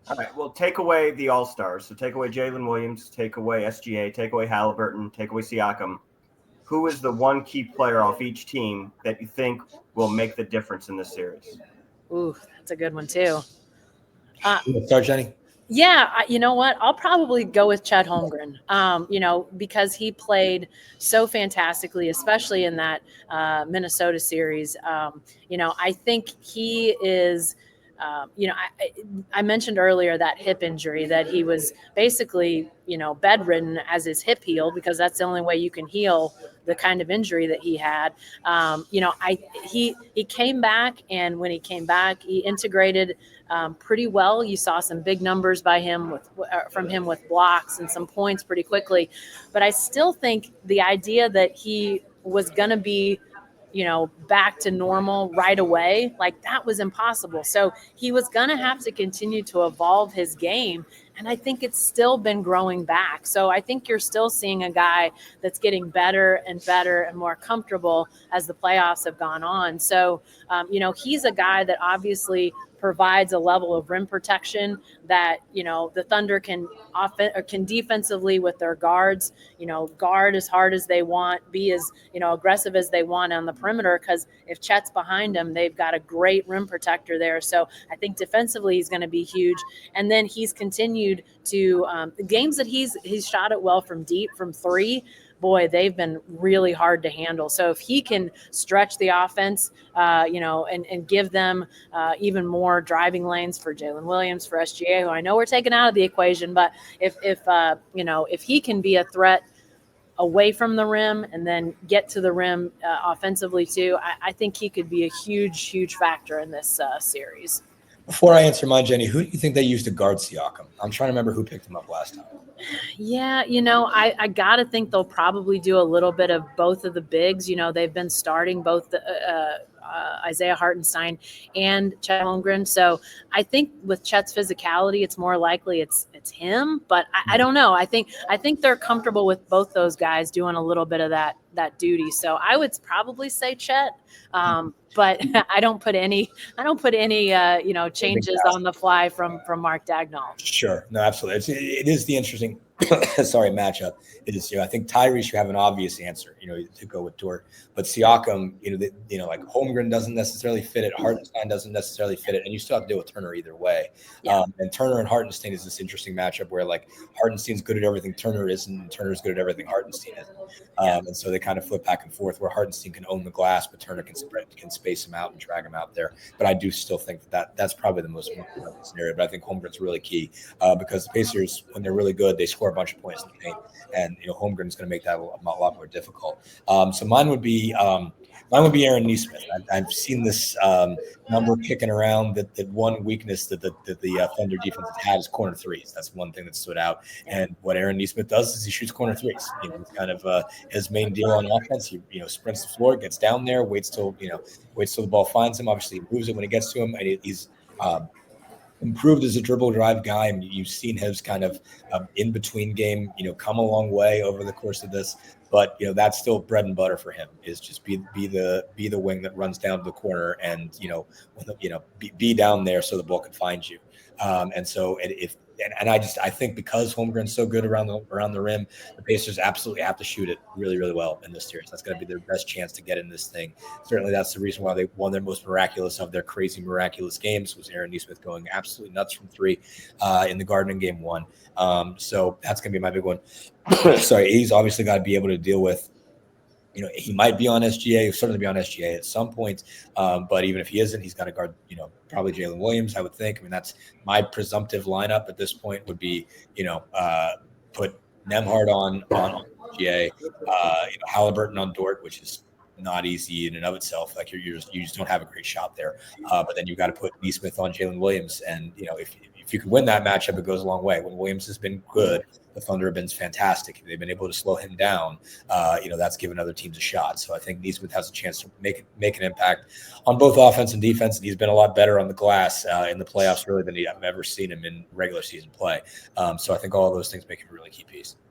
All right. Well, take away the All-Stars. So take away Jalen Williams, take away SGA, take away Halliburton, take away Siakam. Who is the one key player off each team that you think will make the difference in this series? Ooh, that's a good one too. Start, Jenny. Yeah, you know what? I'll probably go with Chet Holmgren. Because he played so fantastically, especially in that Minnesota series. I think he is. I mentioned earlier that hip injury that he was basically, bedridden as his hip healed because that's the only way you can heal the kind of injury that he had. He came back, and when he came back, he integrated pretty well. You saw some big numbers from him with blocks and some points pretty quickly. But I still think the idea that he was going to be back to normal right away, like that was impossible. So he was going to have to continue to evolve his game. And I think it's still been growing back. So I think you're still seeing a guy that's getting better and better and more comfortable as the playoffs have gone on. So, he's a guy that obviously provides a level of rim protection that the Thunder can defensively with their guards, guard as hard as they want, be as aggressive as they want on the perimeter, because if Chet's behind him, they've got a great rim protector there. So I think defensively he's going to be huge. And then he's continued to the games that he's shot it well from deep, from three. Boy, they've been really hard to handle. So if he can stretch the offense, and give them even more driving lanes for Jalen Williams, for SGA, who I know we're taking out of the equation, but if he can be a threat away from the rim and then get to the rim offensively too, I think he could be a huge, huge factor in this series. Before I answer mine, Jenny, who do you think they used to guard Siakam? I'm trying to remember who picked him up last time. Yeah, I got to think they'll probably do a little bit of both of the bigs. They've been starting both Isaiah Hartenstein and Chet Holmgren. So I think with Chet's physicality, it's more likely it's him. But I don't know. I think they're comfortable with both those guys doing a little bit of that duty. So I would probably say Chet. But I don't put any changes on the fly from Mark Dagnall. Like no, absolutely. It is the interesting matchup. It is, I think Tyrese should have an obvious answer, to go with Dort, but Siakam, like Holmgren doesn't necessarily fit it. Hartenstein doesn't necessarily fit it. And you still have to deal with Turner either way. Yeah. And Turner and Hartenstein is this interesting matchup where like Hartenstein's good at everything Turner isn't, and Turner's good at everything Hartenstein isn't. And so they kind of flip back and forth where Hartenstein can own the glass, but Turner can space him out and drag him out there. But I do still think that's probably the most important scenario. But I think Holmgren's really key because the Pacers, when they're really good, they score a bunch of points in the paint, and Holmgren's going to make that a lot more difficult. So mine would be Aaron Nesmith. I've seen this number kicking around that one weakness that the Thunder defense has had is corner threes. That's one thing that stood out. And what Aaron Nesmith does is he shoots corner threes. It's kind of his main deal on offense. He sprints the floor, gets down there, waits till the ball finds him. Obviously, he moves it when it gets to him, and he's improved as a dribble drive guy, and you've seen his kind of in between game, come a long way over the course of this. But that's still bread and butter for him, is just be the wing that runs down to the corner and be down there so the ball can find you. I think because Holmgren's so good around the rim, the Pacers absolutely have to shoot it really, really well in this series. That's going to be their best chance to get in this thing. Certainly, that's the reason why they won their most miraculous of their crazy miraculous games, was Aaron Nesmith going absolutely nuts from three in the Garden in Game 1. So that's going to be my big one. Sorry, he's obviously got to be able to deal with. He might be on SGA. He'll certainly be on SGA at some point. But even if he isn't, he's got to guard, probably Jalen Williams, I would think. I mean, that's my presumptive lineup at this point would be, put Nembhard on SGA, Halliburton on Dort, which is not easy in and of itself. Like you just don't have a great shot there. But then you've got to put Nesmith on Jalen Williams. And, if you can win that matchup, it goes a long way. When Williams has been good, the Thunder have been fantastic. They've been able to slow him down. That's given other teams a shot. So I think Nesmith has a chance to make an impact on both offense and defense. And he's been a lot better on the glass in the playoffs, really, than I've ever seen him in regular season play. So I think all of those things make him a really key piece.